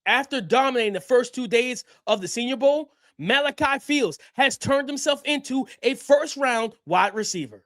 After dominating the first 2 days of the Senior Bowl, Malachi Fields has turned himself into a first-round wide receiver.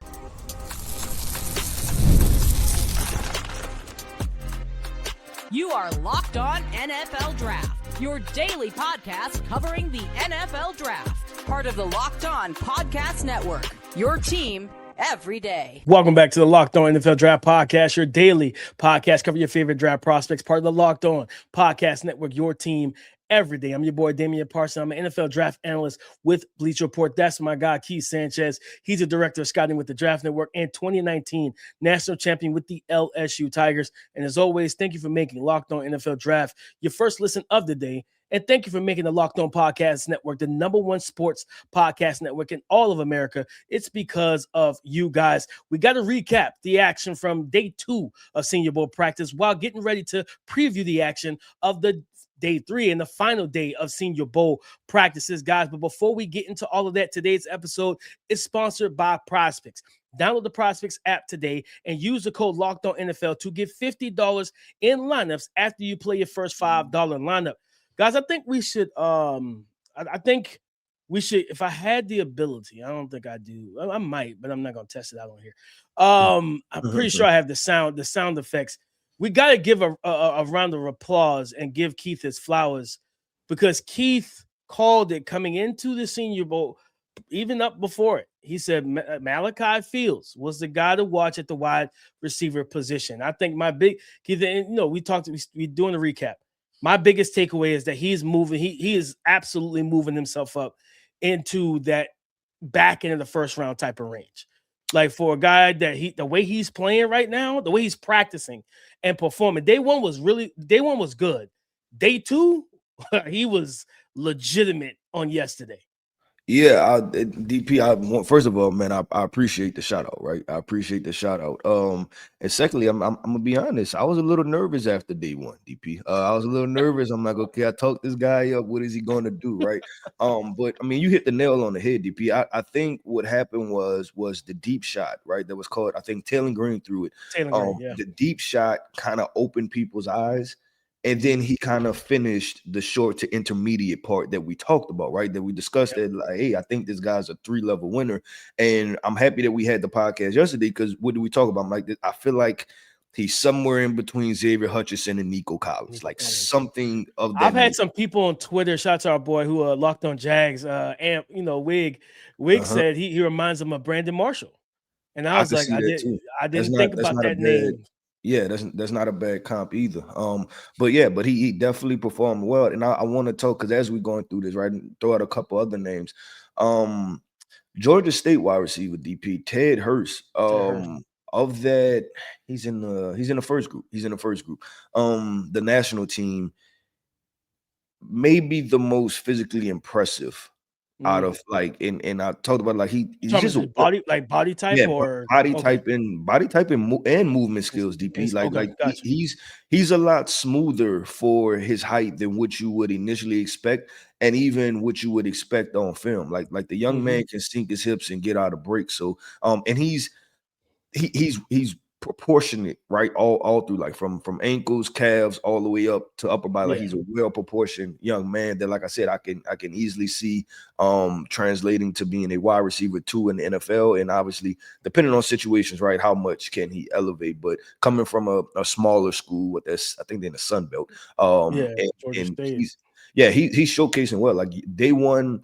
You are Locked On NFL Draft, your daily podcast covering the NFL Draft. Part of the Locked On Podcast Network, your team every day. Welcome back to the Locked On NFL Draft Podcast, your daily podcast covering your favorite draft prospects. Part of the Locked On Podcast Network, your team every day. I'm your boy, Damian Parson. I'm an NFL draft analyst with Bleacher Report. That's my guy, Keith Sanchez. He's a director of scouting with the Draft Network and 2019 national champion with the LSU Tigers. And as always, thank you for making Locked On NFL Draft your first listen of the day. And thank you for making the Locked On Podcast Network the #1 sports podcast network in all of America. It's because of you guys. We got to recap the action from day 2 of Senior Bowl practice while getting ready to preview the action of the day 3 and the final day of Senior Bowl practices, guys. But before we get into all of that, today's episode is sponsored by Prospects. Download the Prospects app today and use the code LOCKEDONNFL to get $50 in lineups after you play your first $5 lineup. Guys, I think we should, if I had the ability, I don't think I do. I might, but I'm not going to test it out on here. I'm pretty sure I have the sound effects. We got to give a round of applause and give Keith his flowers because Keith called it coming into the Senior Bowl, even up before it. He said Malachi Fields was the guy to watch at the wide receiver position. I think my big, Keith, we doing a recap. My biggest takeaway is that he's moving. He is absolutely moving himself up into that back end of the first round type of range. Like for a guy that the way he's playing right now, the way he's practicing and performing. Day one was good. Day 2, he was legitimate on yesterday. Yeah, DP. First of all, man, I appreciate the shout out, right? I appreciate the shout out. And secondly, I'm gonna be honest. I was a little nervous after day 1, DP. I was a little nervous. I'm like, okay, I talked this guy up. What is he going to do, right? But I mean, you hit the nail on the head, DP. I think what happened was the deep shot, right? That was called. I think Taylen Green threw it. Green, yeah. The deep shot kind of opened people's eyes. And then he kind of finished the short to intermediate part that we talked about, right? That we discussed that, like, hey, I think this guy's a 3-level winner. And I'm happy that we had the podcast yesterday because what did we talk about? I'm like, I feel like he's somewhere in between Xavier Hutchinson and Nico Collins, something of that. I've had some people on Twitter, shout out to our boy who Locked On Jags, and Wig said he reminds him of Brandon Marshall. And I was like, I didn't think about that name. Yeah, that's not a bad comp either. But he definitely performed well. And I want to talk because as we're going through this, right, throw out a couple other names. Georgia State wide receiver DP Ted Hurst. Of that, he's in the first group. The national team, maybe the most physically impressive. Out of and I talked about he's just a body type, type and movement skills. DP he's a lot smoother for his height than what you would initially expect, and even what you would expect on film. Like the young man can sink his hips and get out of breaks. So and he's proportionate, right? All through, like from ankles, calves, all the way up to upper body. Like he's a well-proportioned young man that, like I said, I can easily see translating to being a wide receiver 2 in the NFL. And obviously, depending on situations, right, how much can he elevate? But coming from a smaller school with this, I think they're in the Sun Belt. He's showcasing well. Like day 1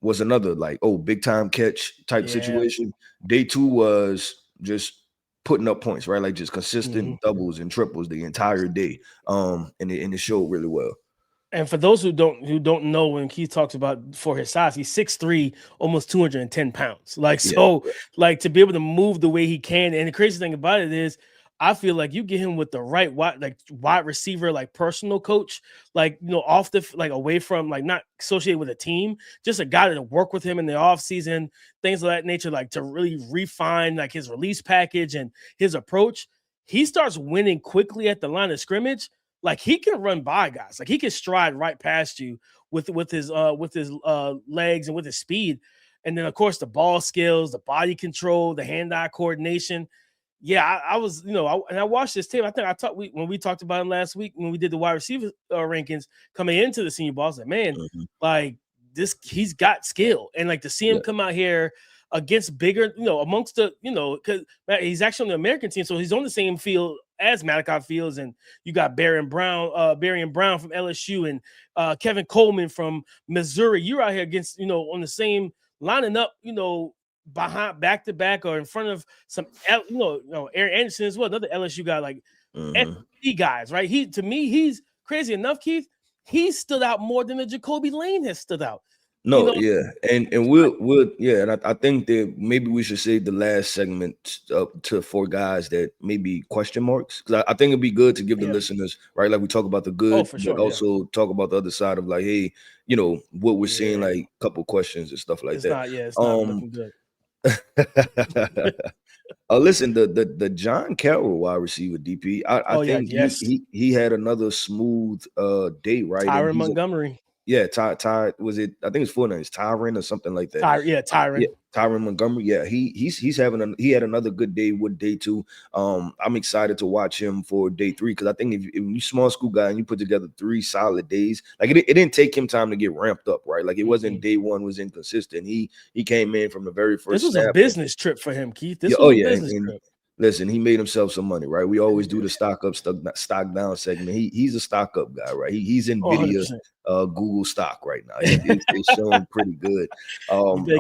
was another big time catch type situation. Day 2 was just putting up points, right? Like just consistent doubles and triples the entire day. And it showed really well. And for those who don't know, when Keith talks about for his size, he's 6'3", almost 210 pounds. To be able to move the way he can. And the crazy thing about it is, I feel like you get him with the right wide receiver, personal coach, off away from not associated with a team, just a guy to work with him in the offseason, things of that nature, to really refine his release package and his approach. He starts winning quickly at the line of scrimmage. He can run by guys. He can stride right past you with his legs and with his speed. And then of course the ball skills, the body control, the hand-eye coordination. Yeah, I was, and I watched this tape. I think when we talked about him last week when we did the wide receiver rankings coming into the Senior Bowl. I was like, man, like he's got skill, and like to see him come out here against bigger, amongst the, because he's actually on the American team, so he's on the same field as Malachi Fields, and you got Barry and Brown from LSU, and Kevin Coleman from Missouri. You're out here against, on the same lining up, behind back to back or in front of some, Aaron Anderson as well, another LSU guy, like SEC guys, right? To me, he's crazy enough, Keith. He stood out more than the Jacoby Lane has stood out. No, and we'll and I think that maybe we should save the last segment for guys that maybe question marks, because I think it'd be good to give the listeners, right, like we talk about the good, but also talk about the other side of like, hey, what we're seeing, like a couple questions and stuff like that. It's not looking good. Listen, the John Carroll wide receiver DP, I think he had another smooth day, right? Tyren Montgomery. Ty was it? I think his full name is Tyren or something like that. Tyren. Yeah, Tyren Montgomery. Yeah, he had another good day with day 2. I'm excited to watch him for day 3, because I think if you small school guy and you put together 3 solid days, like it didn't take him time to get ramped up, right? Like it wasn't day 1 was inconsistent. He came in from the very first. This was a business trip for him, Keith. This was a business trip. Listen, he made himself some money, right? We always do the stock up, stock down segment. He's a stock up guy, right? He's NVIDIA Google stock right now. It's showing pretty good.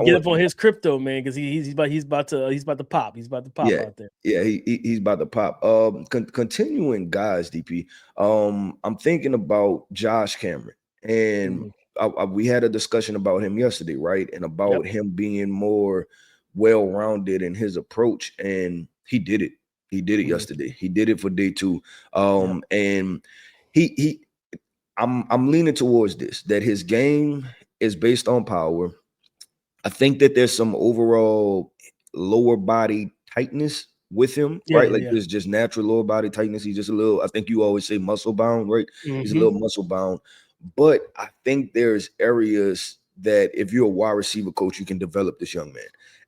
Get up on his crypto, man, because he's about to pop. He's about to pop out there. Yeah, he's about to pop. Continuing guys, DP. I'm thinking about Josh Cameron, and we had a discussion about him yesterday, right? And about him being more well-rounded in his approach, and he did it. He did it yesterday. He did it for day 2. And I'm leaning towards this, that his game is based on power. I think that there's some overall lower body tightness with him, right? Like there's just natural lower body tightness. He's just a little, I think you always say muscle bound, right? He's a little muscle bound. But I think there's areas that if you're a wide receiver coach, you can develop this young man.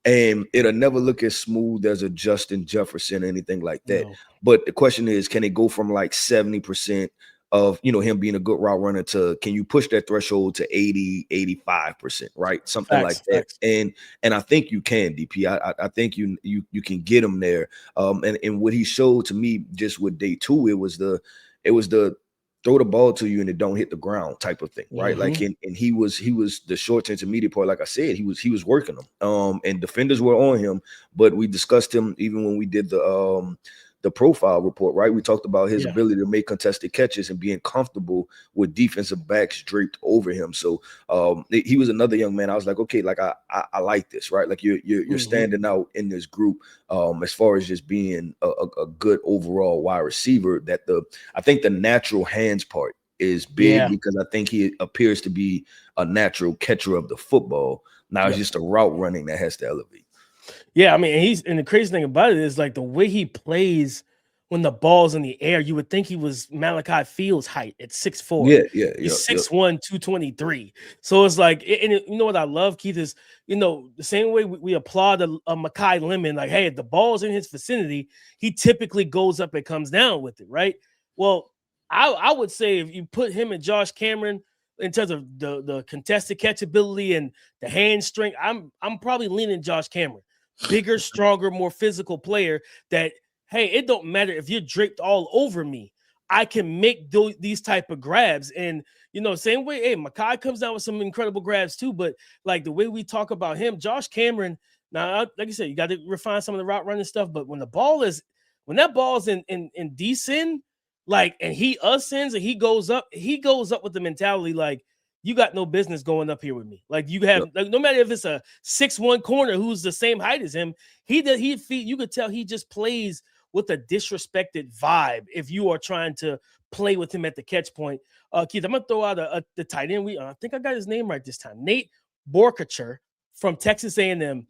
And it'll never look as smooth as a Justin Jefferson or anything like that. No. But the question is, can it go from like 70% of, him being a good route runner to, can you push that threshold to 80, 85%, right? Something like that. And I think you can, DP. I think you can get him there. And what he showed to me just with day 2, it was the throw the ball to you and it don't hit the ground type of thing, right? Like, and he was the short to intermediate part. Like I said, he was working them. And defenders were on him, but we discussed him even when we did the profile report, right? We talked about his ability to make contested catches and being comfortable with defensive backs draped over him. So he was another young man. I was like, okay, like I like this, right? Like you're standing out in this group as far as just being a good overall wide receiver. I think the natural hands part is big because I think he appears to be a natural catcher of the football. Now it's just a route running that has to elevate. Yeah, I mean, and the crazy thing about it is like the way he plays when the ball's in the air, you would think he was Malachi Fields' height at 6'4". He's 6'1", 223. So it's like, and you know what I love, Keith, is, the same way we applaud a Makai Lemon, like, hey, if the ball's in his vicinity, he typically goes up and comes down with it, right? Well, I would say if you put him and Josh Cameron in terms of the contested catchability and the hand strength, I'm probably leaning Josh Cameron. Bigger, stronger, more physical player that, hey, it don't matter if you're draped all over me. I can make these type of grabs. And, same way, hey, Makai comes down with some incredible grabs too. But, like, the way we talk about him, Josh Cameron, now, like I said, you got to refine some of the route running stuff. But when that ball's in descend, like, and he ascends and he goes up with the mentality, like, you got no business going up here with me. Like, you have, like, no matter if it's a 6'1" corner who's the same height as him, you could tell he just plays with a disrespected vibe if you are trying to play with him at the catch point. Keith, I'm gonna throw out the tight end. I think I got his name right this time. Nate Boerkircher from Texas A&M.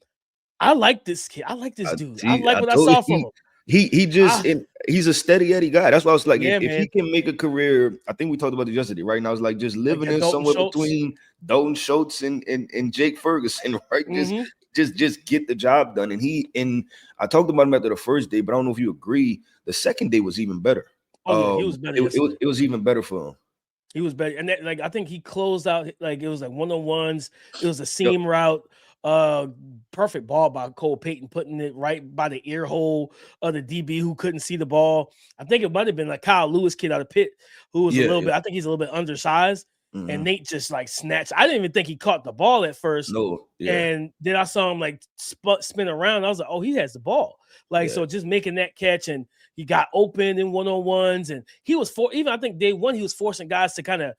I like this kid. I like this dude. I like what I saw from him. He's a steady Eddie guy. That's why I was like, if he can make a career, I think we talked about it yesterday, right? Now it's like just living in somewhere between Dalton Schultz and Jake Ferguson, right? just get the job done. And I talked about him after the first day, but I don't know if you agree. The second day was even better. Oh yeah, he was better. It was even better for him. He was better, and that, I think he closed out it was one-on-ones. It was a seam route. Perfect ball by Cole Payton, putting it right by the ear hole of the DB who couldn't see the ball. I think it might have been Kyle Lewis, kid out of Pitt, who was a little bit. I think he's a little bit undersized, and Nate just snatched. I didn't even think he caught the ball at first. No, and then I saw him spin around. I was like, oh, he has the ball. So just making that catch, and he got open in one-on-ones, and he was even I think day one he was forcing guys to kind of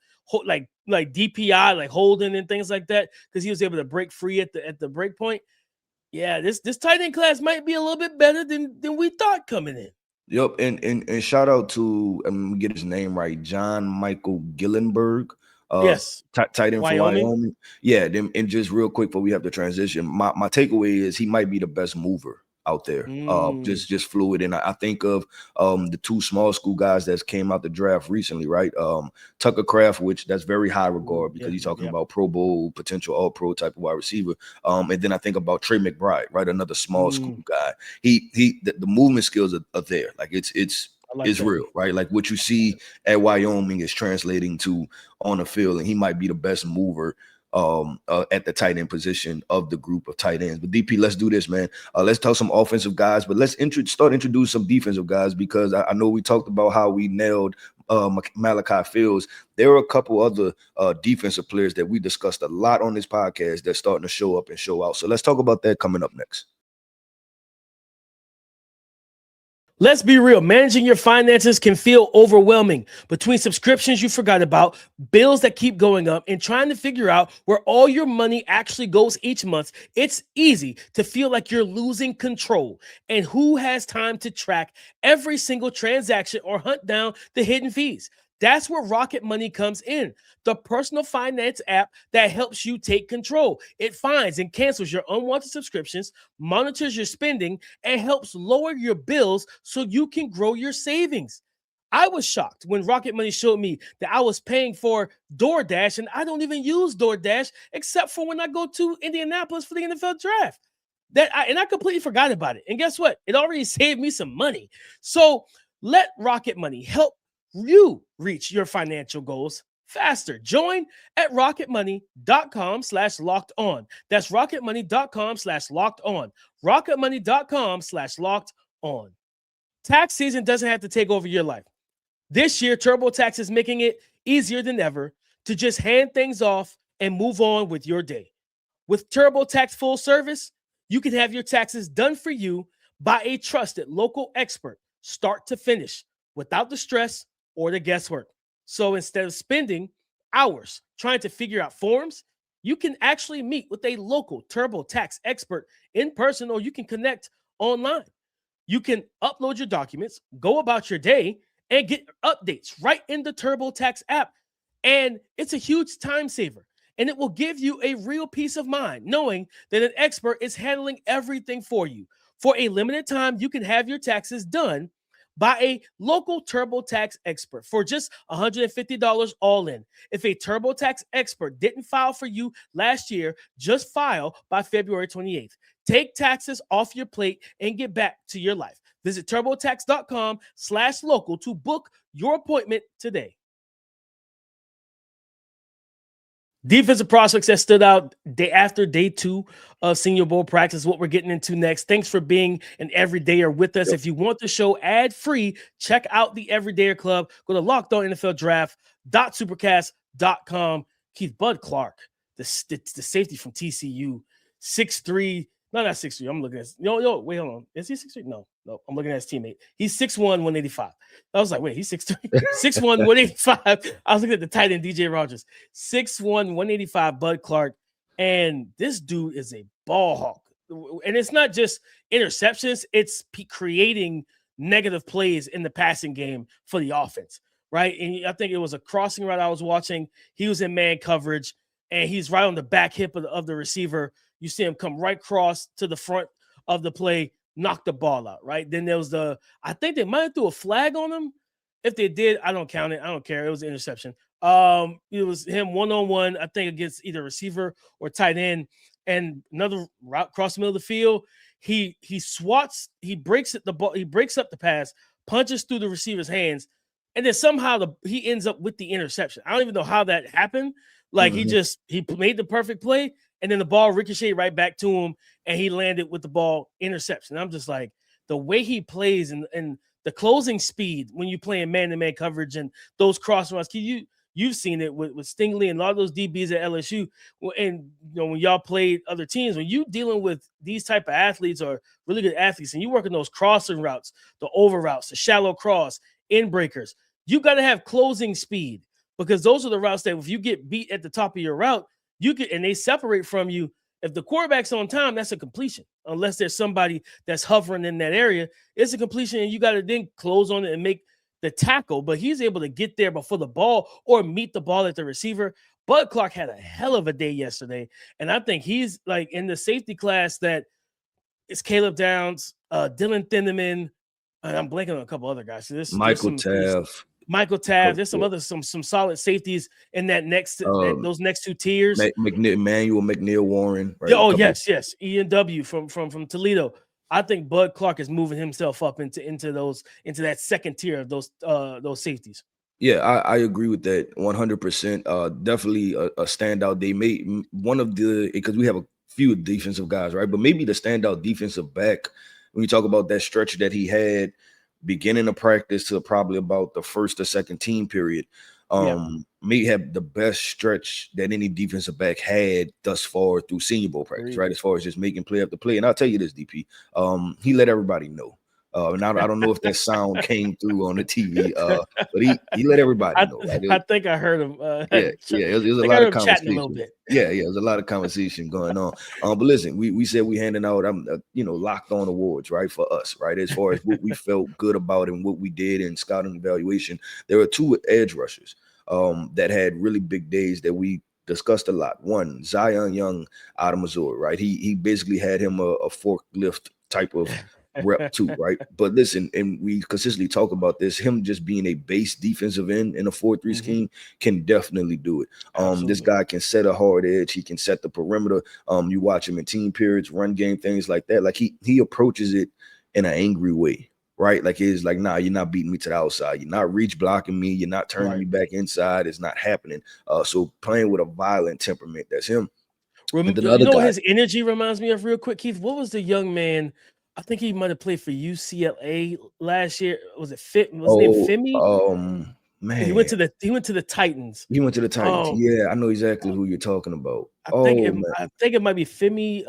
like DPI, holding and things like that, because he was able to break free at the break point. Yeah, this tight end class might be a little bit better than we thought coming in. Yep, and shout out to, I'm gonna get his name right, John Michael Gyllenborg. Yes, tight end from Wyoming. Yeah, and just real quick before we have to transition, my takeaway is he might be the best mover out there. Just fluid. And I think of the two small school guys that came out the draft recently, right? Tucker Kraft, which that's very high regard because he's talking about Pro Bowl, potential All-Pro type of wide receiver. And then I think about Trey McBride, right? Another small school guy. The movement skills are there. It's real, right? Like what you see at Wyoming is translating to on the field, and he might be the best mover at the tight end position of the group of tight ends. But DP, let's do this, man. Let's talk some offensive guys, but let's start introduce some defensive guys, because I know we talked about how we nailed Malachi Fields. There are a couple other defensive players that we discussed a lot on this podcast that's starting to show up and show out. So let's talk about that coming up next. Let's be real. Managing your finances can feel overwhelming. Between subscriptions you forgot about, bills that keep going up, and trying to figure out where all your money actually goes each month, it's easy to feel like you're losing control. And who has time to track every single transaction or hunt down the hidden fees? That's where Rocket Money comes in, the personal finance app that helps you take control. It finds and cancels your unwanted subscriptions, monitors your spending, and helps lower your bills so you can grow your savings. I was shocked when Rocket Money showed me that I was paying for DoorDash, and I don't even use DoorDash except for when I go to Indianapolis for the NFL draft. I completely forgot about it. And guess what? It already saved me some money. So let Rocket Money help you reach your financial goals faster. Join at rocketmoney.com/locked-on. That's rocketmoney.com/locked-on. rocketmoney.com/locked-on. Tax season doesn't have to take over your life. This year, TurboTax is making it easier than ever to just hand things off and move on with your day. With TurboTax full service, you can have your taxes done for you by a trusted local expert, start to finish, without the stress or the guesswork. So instead of spending hours trying to figure out forms, you can actually meet with a local TurboTax expert in person, or you can connect online. You can upload your documents, go about your day, and get updates right in the TurboTax app. And it's a huge time saver, and it will give you a real peace of mind knowing that an expert is handling everything for you. For a limited time, you can have your taxes done by a local TurboTax expert for just $150 all in. If a TurboTax expert didn't file for you last year, just file by February 28th. Take taxes off your plate and get back to your life. Visit turbotax.com/local to book your appointment today. Defensive prospects that stood out after day 2 of Senior Bowl practice, what we're getting into next. Thanks for being an everydayer with us. If you want the show ad-free, check out the Everydayer Club. Go to LockedOnNFLDraft.supercast.com. Keith Bud Clark, the safety from TCU, 6'3". No, not 6'3". I'm looking at wait, hold on. Is he 6'3"? No. I'm looking at his teammate. He's 6'1", 185. I was like, wait, he's 6'3". 6'1", 185. I was looking at the tight end, DJ Rogers. 6'1", 185, Bud Clark. And this dude is a ball hawk. And it's not just interceptions, it's creating negative plays in the passing game for the offense, right? And I think it was a crossing route I was watching. He was in man coverage, and he's right on the back hip of the receiver. You see him come right across to the front of the play, knock the ball out, right? Then there was I think they might have threw a flag on him. If they did, I don't count it. I don't care. It was an interception. It was him one-on-one, I think, against either receiver or tight end. and another route across the middle of the field. He swats, he breaks up the pass, punches through the receiver's hands, and then somehow he ends up with the interception. I don't even know how that happened. Like he made the perfect play, and then the ball ricocheted right back to him, and he landed with the ball interception. I'm just like, the way he plays and the closing speed when you're playing man-to-man coverage and those cross runs. You've seen it with Stingley and a lot of those DBs at LSU. And when y'all played other teams, when you dealing with these type of athletes or really good athletes, and you working those crossing routes, the over routes, the shallow cross, in breakers, you got to have closing speed, because those are the routes that if you get beat at the top of your route, and they separate from you. If the quarterback's on time, that's a completion. Unless there's somebody that's hovering in that area, it's a completion, and you got to then close on it and make the tackle. But he's able to get there before the ball or meet the ball at the receiver. Bud Clark had a hell of a day yesterday, and I think he's like in the safety class that it's Caleb Downs, Dylan Thieneman, and I'm blanking on a couple other guys. So Michael Taft. There's some solid safeties in that those next two tiers. Emmanuel McNeil Warren. Right? Yeah, yes. Ian W from Toledo. I think Bud Clark is moving himself up into that second tier of those safeties. Yeah, I agree with that 100%. Definitely a standout. They made one of because we have a few defensive guys, right? But maybe the standout defensive back when you talk about that stretch that he had beginning of practice to probably about the first or second team period, may have the best stretch that any defensive back had thus far through Senior Bowl practice, right? As far as just making play after play. And I'll tell you this, DP, he let everybody know. And I don't know if that sound came through on the TV, but he let everybody know. I think I heard him. It was a lot of conversation. It was a lot of conversation going on. But listen, we said we handing out locked on awards, right, for us, right, as far as what we felt good about and what we did in scouting evaluation. There were two edge rushers that had really big days that we discussed a lot. One, Zion Young out of Missouri, right? He basically had him a forklift type of rep too, right? But listen, and we consistently talk about this, him just being a base defensive end in a 4-3 scheme can definitely do it. This guy can set a hard edge, he can set the perimeter. You watch him in team periods, run game, things like that. Like he approaches it in an angry way, right? Like he's like, nah, you're not beating me to the outside, you're not reach blocking me, you're not turning me back inside, it's not happening. So playing with a violent temperament, that's him. His energy reminds me of real quick, Keith. What was the young man? I think he might have played for UCLA last year. Was it Fit? Was his name Femi? Man, he went to the Titans. He went to the Titans. Yeah, I know exactly who you're talking about. I think it might be Femi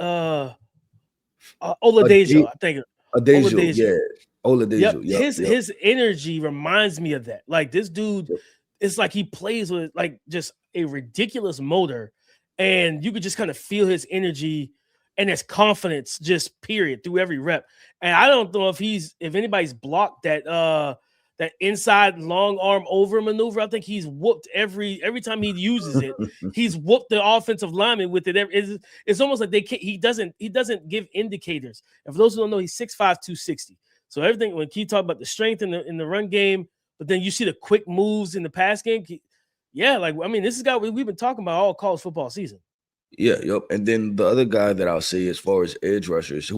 Oladejo. I think Oladejo. Yeah, Oladejo. Yep. His energy reminds me of that. Like this dude, it's like he plays with like just a ridiculous motor, and you could just kind of feel his energy and his confidence, just period, through every rep. And I don't know if anybody's blocked that inside long arm over maneuver. I think he's whooped every time he uses it. He's whooped the offensive lineman with it. It's almost like he doesn't give indicators. And for those who don't know, he's 6'5", 260. So everything when Keith talked about the strength in the run game, but then you see the quick moves in the pass game. This is a guy we've been talking about all college football season. Yeah, yep. And then the other guy that I'll say as far as edge rushers,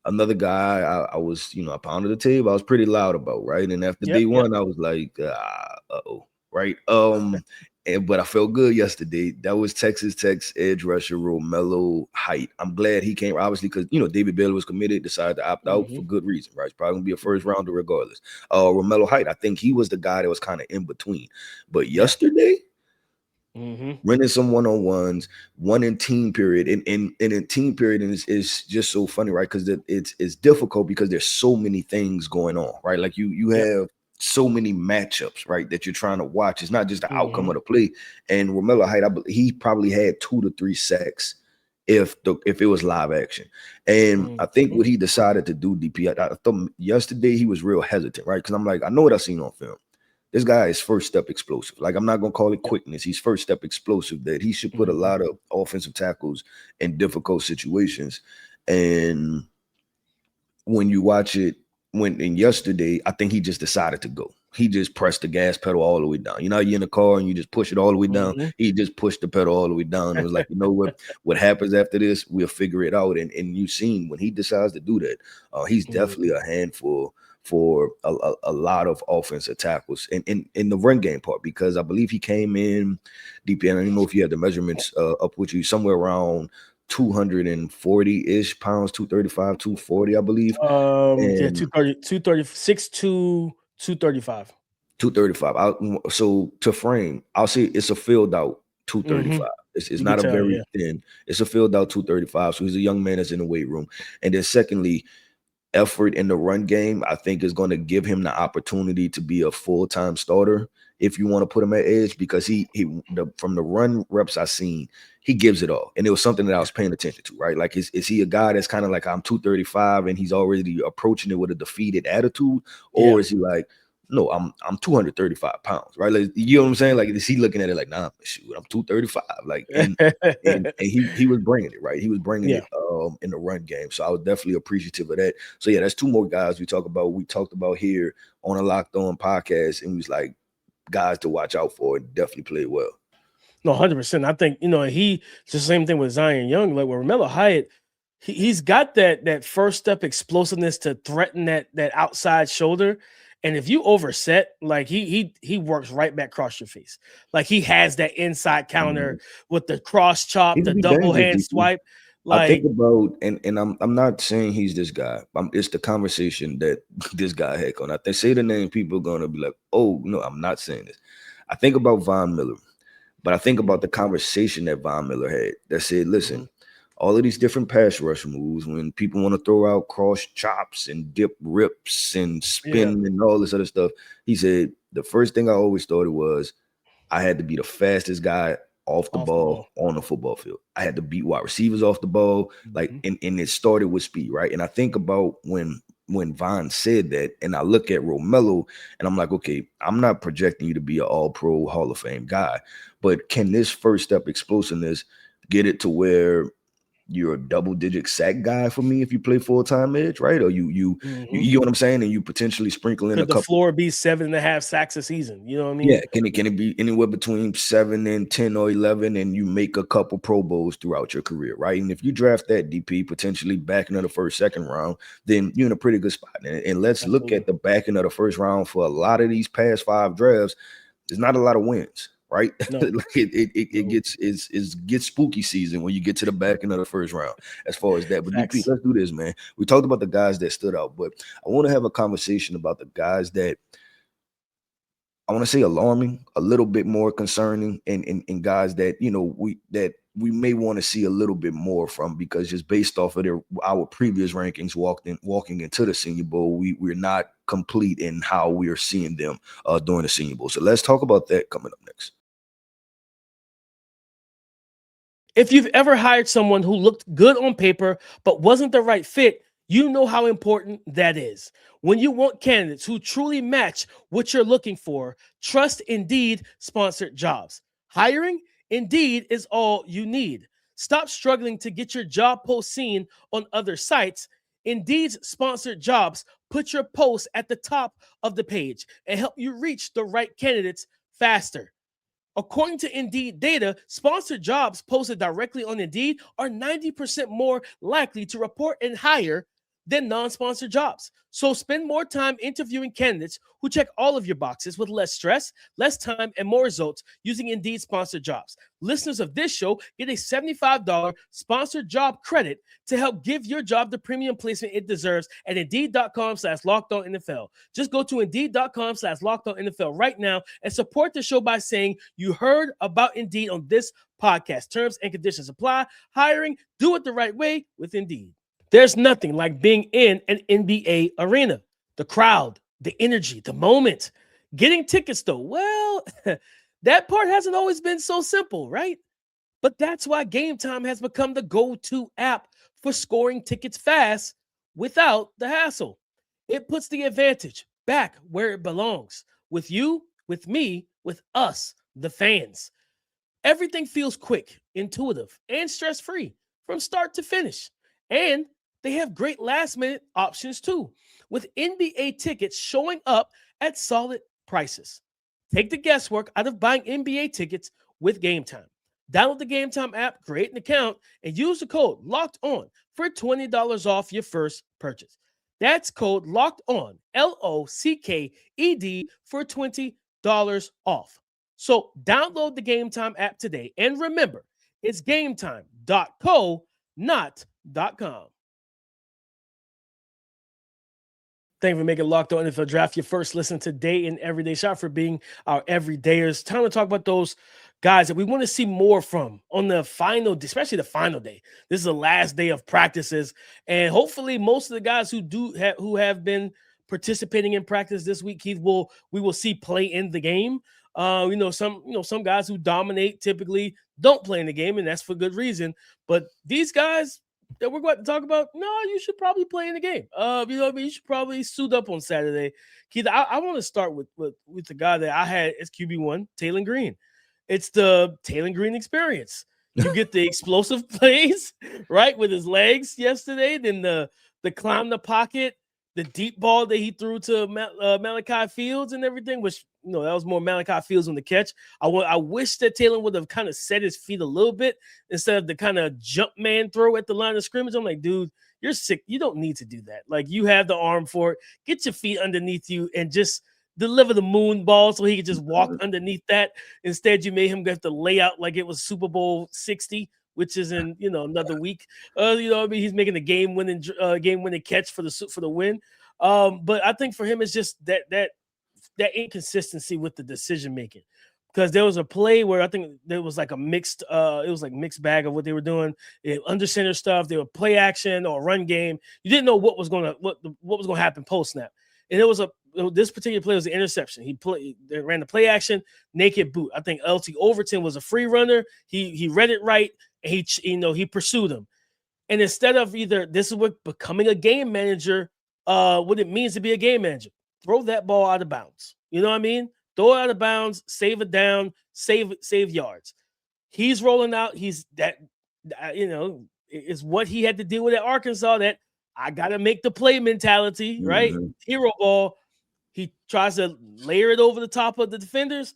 another guy I was, I pounded the table, I was pretty loud about, right? And after day one, I was like, right? But I felt good yesterday. That was Texas Tech's edge rusher, Romello Height. I'm glad he came, obviously, because, David Bailey was committed, decided to opt out for good reason, right? It's probably going to be a first rounder regardless. Romello Height, I think he was the guy that was kind of in between. But yesterday, running some one-on-ones, one in team period, and in team period is just so funny, right? Because it's difficult because there's so many things going on, right? Like you have so many matchups, right, that you're trying to watch. It's not just the outcome of the play. And Romello Height, he probably had 2 to 3 sacks if it was live action. And I think what he decided to do, DP, I thought yesterday he was real hesitant, right? Because I'm like, I know what I've seen on film. This guy is first step explosive. Like, I'm not going to call it quickness. He's first step explosive, that he should put a lot of offensive tackles in difficult situations. And when you watch it, in yesterday, I think he just decided to go. he just pressed the gas pedal all the way down. You know, you're in the car and you just push it all the way down. Mm-hmm. He just pushed the pedal all the way down. And it was like, you know what happens after this, we'll figure it out. And you've seen when he decides to do that, he's definitely a handful for a lot of offensive tackles in the run game part, because I believe he came in DP. I don't know if you had the measurements up with you, somewhere around 240-ish pounds, 235, 240, I believe. Yeah, 236 to 235. 235. So to frame, I'll say it's a filled out 235. It's not a very thin. It's a filled out 235. So he's a young man that's in the weight room. And then secondly, effort in the run game, I think, is going to give him the opportunity to be a full-time starter if you want to put him at edge, because from the run reps I've seen, he gives it all. And it was something that I was paying attention to, right? Like, is he a guy that's kind of like, I'm 235 and he's already approaching it with a defeated attitude? Or is he like, no, I'm 235 pounds, right? Like, you know what I'm saying? Like, is he looking at it like, nah, shoot, I'm 235? Like, and he was bringing it, right? He was bringing it in the run game. So I was definitely appreciative of that. So yeah, that's two more guys we talked about here on a Locked On podcast, and we was like, guys to watch out for, and definitely played well. No, 100%. I think, it's the same thing with Zion Young. Like, with Romello Height, he's got that first step explosiveness to threaten that outside shoulder. And if you overset, like, he works right back across your face. Like, he has that inside counter with the cross chop, the double hand swipe. Like, I think about, and I'm not saying he's this guy. It's the conversation that this guy had on. They say the name, people are gonna be like, oh no, I'm not saying this. I think about Von Miller, but I think about the conversation that Von Miller had that said, listen, all of these different pass rush moves, when people want to throw out cross chops and dip rips and spin and all this other stuff, he said, the first thing I always thought it was, I had to be the fastest guy off the ball on the football field. I had to beat wide receivers off the ball. Like, and it started with speed, right? And I think about when Von said that, and I look at Romello, and I'm like, okay, I'm not projecting you to be an all-pro Hall of Fame guy, but can this first step explosiveness get it to where you're a double-digit sack guy for me if you play full-time edge, right? Or you know what I'm saying? And you potentially sprinkle in could the floor be 7.5 sacks a season? You know what I mean? Yeah, can it be anywhere between 7 and 10 or 11, and you make a couple Pro Bowls throughout your career, right? And if you draft that DP potentially back into the first, second round, then you're in a pretty good spot. And let's look at the back end of the first round for a lot of these past 5 drafts. There's not a lot of wins, right? No. Like it gets spooky season when you get to the back end of the first round as far as that. But DP, let's do this, man. We talked about the guys that stood out, but I want to have a conversation about the guys that I want to say alarming, a little bit more concerning, and guys that we may want to see a little bit more from, because just based off of our previous rankings walking into the Senior Bowl, we're not complete in how we are seeing them during the Senior Bowl. So let's talk about that coming up next. If you've ever hired someone who looked good on paper but wasn't the right fit, you know how important that is. When you want candidates who truly match what you're looking for, trust Indeed sponsored jobs. Hiring? Indeed is all you need. Stop struggling to get your job post seen on other sites. Indeed's sponsored jobs put your post at the top of the page and help you reach the right candidates faster. According to Indeed data, sponsored jobs posted directly on Indeed are 90% more likely to report and hire than non-sponsored jobs. So spend more time interviewing candidates who check all of your boxes with less stress, less time, and more results using Indeed sponsored jobs. Listeners of this show get a $75 sponsored job credit to help give your job the premium placement it deserves at Indeed.com/LockedOnNFL. Just go to Indeed.com/LockedOnNFL right now and support the show by saying you heard about Indeed on this podcast. Terms and conditions apply. Hiring, do it the right way with Indeed. There's nothing like being in an NBA arena. The crowd, the energy, the moment. Getting tickets, though, well, that part hasn't always been so simple, right? But that's why Game Time has become the go-to app for scoring tickets fast without the hassle. It puts the advantage back where it belongs. With you, with me, with us, the fans. Everything feels quick, intuitive, and stress-free from start to finish. And they have great last-minute options too, with NBA tickets showing up at solid prices. Take the guesswork out of buying NBA tickets with Game Time. Download the Game Time app, create an account, and use the code Locked On for $20 off your first purchase. That's code Locked On, LOCKED, for $20 off. So download the Game Time app today, and remember, it's GameTime.co, not .com. Thank you for making Locked On NFL Draft your first listen today and everyday. Shout out for being our everydayers. Time to talk about those guys that we want to see more from on the final, especially the final day. This is the last day of practices, and hopefully most of the guys who have been participating in practice this week, we will see play in the game. Some guys who dominate typically don't play in the game, and that's for good reason. But these guys that we're going to talk about, no, you should probably play in the game. You should probably suit up on Saturday. Keith, I want to start with the guy that I had as QB1, Taylen Green. It's the Taylen Green experience. You get the explosive plays, right, with his legs yesterday, then the climb the pocket, the deep ball that he threw to Malachi Fields and everything, which, that was more Malachi Fields on the catch. I wish that Taylen would have kind of set his feet a little bit instead of the kind of jump man throw at the line of scrimmage. I'm like, dude, you're sick. You don't need to do that. Like, you have the arm for it. Get your feet underneath you and just deliver the moon ball so he could just walk underneath that. Instead, you made him have to lay out like it was Super Bowl 60, which is in another week. He's making a game-winning catch for the win. But I think for him, it's just that inconsistency with the decision making, because there was a play where I think there was like a mixed bag of what they were doing. Under center stuff, they were play action or run game. You didn't know what was going to happen post snap. And this particular play was an interception. They ran the play action naked boot. I think LT Overton was a free runner. He read it right, and he pursued him. And instead of this is what becoming a game manager, what it means to be a game manager. Throw that ball out of bounds. You know what I mean? Throw it out of bounds, save it down, save yards. He's rolling out. He's is what he had to deal with at Arkansas, that I got to make the play mentality, right? Mm-hmm. Hero ball. He tries to layer it over the top of the defenders.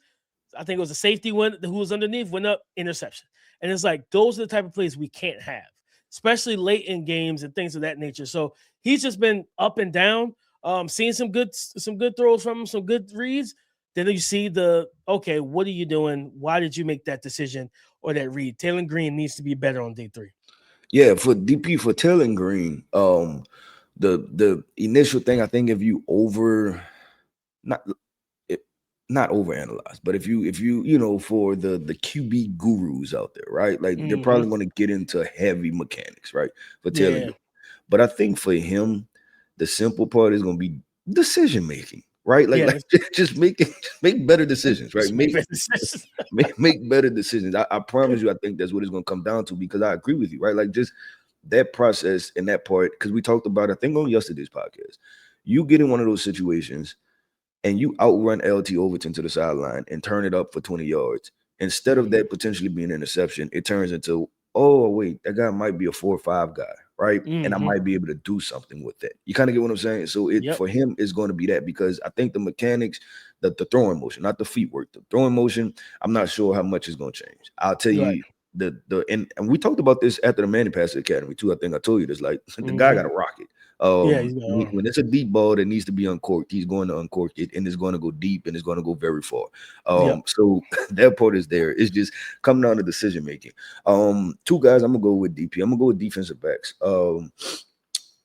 I think it was a safety who was underneath, went up, interception. And it's like, those are the type of plays we can't have, especially late in games and things of that nature. So he's just been up and down. Seeing some good throws from him, some good reads. Then you see okay, what are you doing? Why did you make that decision or that read? Taylen Green needs to be better on day 3. Yeah, for DP, for Taylen Green, the initial thing, I think, if you not overanalyze, but if you for the QB gurus out there, right? Like, they're probably going to get into heavy mechanics, right? For Taylen Green. But I think for him, the simple part is going to be decision making, right? Like just make better decisions, right? Make better decisions. I promise you, I think that's what it's going to come down to, because I agree with you, right? Like, just that process and that part, because we talked about, I think, on yesterday's podcast, you get in one of those situations and you outrun LT Overton to the sideline and turn it up for 20 yards. Instead of that potentially being an interception, it turns into, oh, wait, that guy might be a 4 or 5 guy, right? Mm-hmm. And I might be able to do something with that. You kind of get what I'm saying? So for him, it's going to be that, because I think the mechanics, the throwing motion, not the feet work, the throwing motion, I'm not sure how much is going to change. I'll tell you, and we talked about this after the Manning Passer Academy too. I think I told you this, like, the guy got a rocket. When it's a deep ball that needs to be uncorked, he's going to uncork it, and it's going to go deep, and it's going to go very far. So that part is there. It's just coming down to decision making. 2 guys I'm gonna go with DP. I'm gonna go with defensive backs. I'm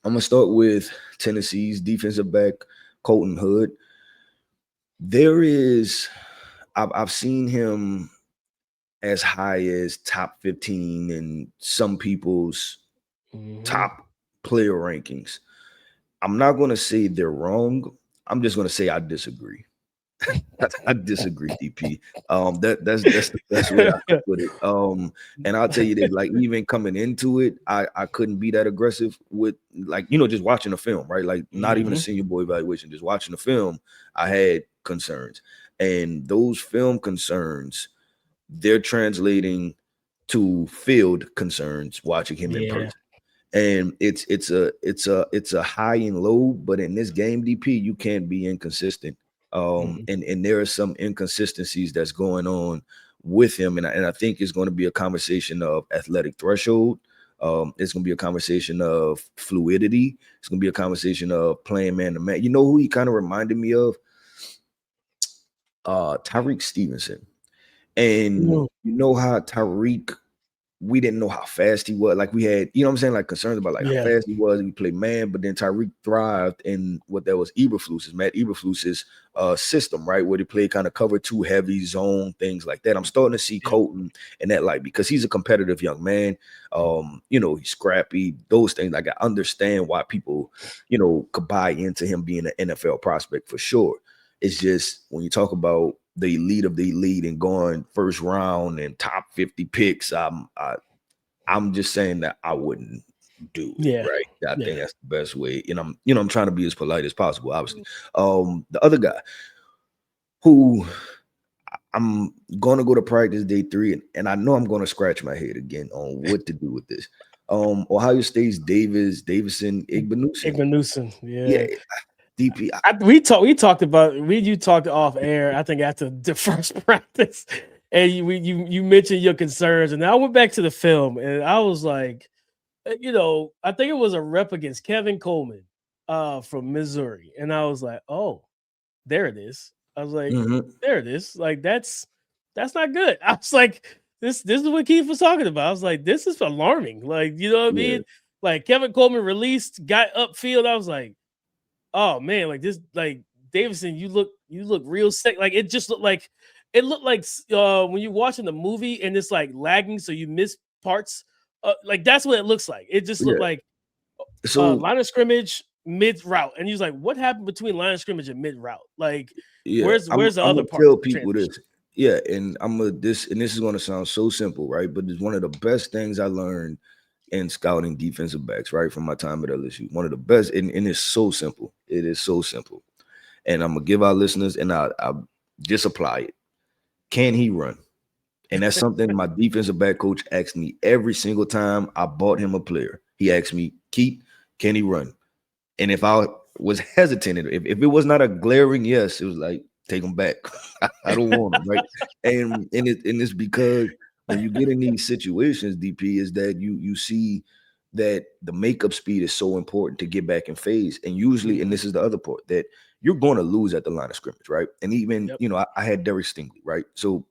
gonna start with Tennessee's defensive back, Colton Hood. I've seen him as high as top 15 in some people's top player rankings. I'm not going to say they're wrong. I'm just going to say I disagree. I disagree, DP. That's the best way I can put it. And I'll tell you that, like, even coming into it, I couldn't be that aggressive with, like, just watching the film, right? Like, not even a senior boy evaluation, just watching the film, I had concerns. And those film concerns, they're translating to field concerns watching him in person. And it's a high and low, but in this game, DP, you can't be inconsistent And there are some inconsistencies that's going on with him, and I think it's going to be a conversation of athletic threshold. It's going to be a conversation of fluidity. It's going to be a conversation of playing man to man. You know who he kind of reminded me of? Tyreek Stevenson. And you know how Tyreek, we didn't know how fast he was. Like we had, you know what I'm saying, like concerns about like how fast he was. We played man, but then Tyreek thrived in what that was Matt Eberflus's system, right? Where they play kind of cover 2 heavy zone, things like that. I'm starting to see Colton in that light because he's a competitive young man. You know, he's scrappy, those things. Like I understand why people, you know, could buy into him being an NFL prospect for sure. It's just when you talk about the elite of the elite and going first round and top 50 picks, I'm just saying that I wouldn't do it, right? I think that's the best way. And I'm trying to be as polite as possible, obviously. The other guy who I'm gonna go to practice day 3, and I know I'm gonna scratch my head again on what to do with this. Ohio State's Davidson, Igbenosun, yeah. DP. We talked about you talked off air. I think after the first practice, and you mentioned your concerns, and I went back to the film, and I was like, you know, I think it was a rep against Kevin Coleman, from Missouri, and I was like, oh, there it is. I was like, there it is. Like that's not good. I was like, this is what Keith was talking about. I was like, this is alarming. Like, you know what I mean? Like Kevin Coleman released, got upfield. I was like, oh man, like this, like Davidson, you look real sick. Like it just looked like when you're watching the movie and it's like lagging, so you miss parts. Like that's what it looks like. It just looked like line of scrimmage mid route, and he's like, what happened between line of scrimmage and mid route? Like, where's the other part? Tell people this. Yeah, and this is going to sound so simple, right? But it's one of the best things I learned in scouting defensive backs, right, from my time at LSU. One of the best, and it's so simple. It is so simple. And I'm gonna give our listeners, and I'll just apply it. Can he run? And that's something my defensive back coach asked me every single time I bought him a player. He asked me, Keith, can he run? And if I was hesitant, if it was not a glaring yes, it was like, take him back. I don't want him, right? And it's because when you get in these situations, DP, is that you see that the makeup speed is so important to get back in phase. And usually, and this is the other part, that you're going to lose at the line of scrimmage, right? And even, you know, I had Derek Stingley, right? So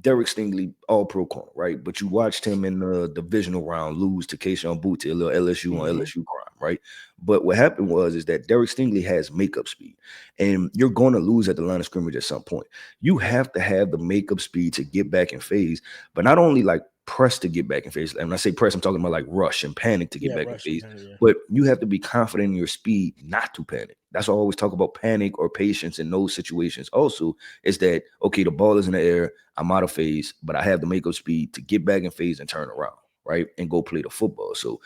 Derek Stingley, all pro corner, right? But you watched him in the divisional round lose to Keyshawn Booty, a little LSU on LSU crime, right? But what happened is that Derek Stingley has makeup speed, and you're going to lose at the line of scrimmage at some point. You have to have the makeup speed to get back in phase, but not only like press to get back in phase. And when I say press, I'm talking about like rush and panic to get back in phase. But you have to be confident in your speed not to panic. That's why I always talk about panic or patience in those situations. Also, is that, okay, the ball is in the air, I'm out of phase, but I have the makeup speed to get back in phase and turn around, right? And go play the football. So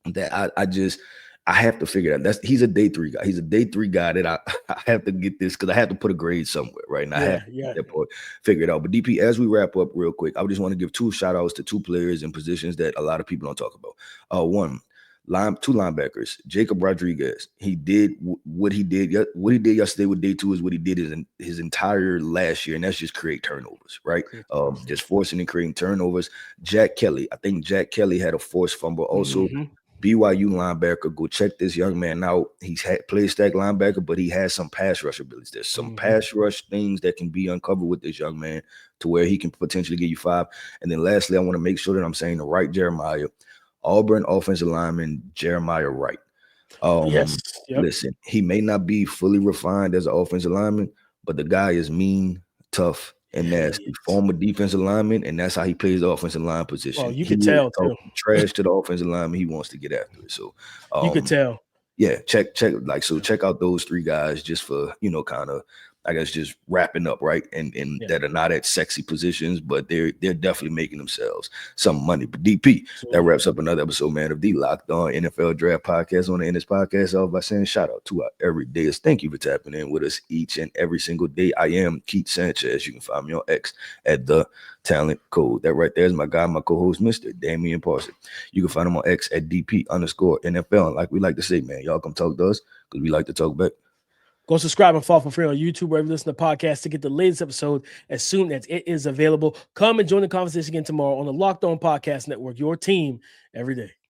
that I have to figure that. He's a day 3 guy. He's a day 3 guy that I have to get this because I have to put a grade somewhere, right? And I have to get that part figured out. But DP, as we wrap up real quick, I just want to give 2 shout outs to 2 players in positions that a lot of people don't talk about. 2 linebackers. Jacob Rodriguez. He did what he did yesterday with day 2 is what he did his entire last year, and that's just create turnovers, right? Just forcing and creating turnovers. Jack Kelly. I think Jack Kelly had a forced fumble also. BYU linebacker, go check this young man out. He's played stack linebacker, but he has some pass rush abilities. There's some pass rush things that can be uncovered with this young man to where he can potentially give you 5. And then lastly, I want to make sure that I'm saying the right Jeremiah. Auburn offensive lineman Jeremiah Wright. Listen, he may not be fully refined as an offensive lineman, but the guy is mean, tough, and nasty. Former defensive lineman, and that's how he plays the offensive line position. You can tell too. Trash to the offensive lineman. He wants to get after it. So you could tell. Yeah, check out those 3 guys just for, you know, kind of, I guess, just wrapping up, right? And that are not at sexy positions, but they're definitely making themselves some money. But DP, that wraps up another episode, man, of the Locked On NFL Draft Podcast. I want to end this podcast off by saying shout out to our everydayers. Thank you for tapping in with us each and every single day. I am Keith Sanchez. You can find me on X at The Talent Code. That right there is my guy, my co-host, Mr. Damian Parson. You can find him on X at DP_NFL. And like we like to say, man, y'all come talk to us because we like to talk back. Go subscribe and follow for free on YouTube, wherever you listen to podcasts, to get the latest episode as soon as it is available. Come and join the conversation again tomorrow on the Locked On Podcast Network, your team every day.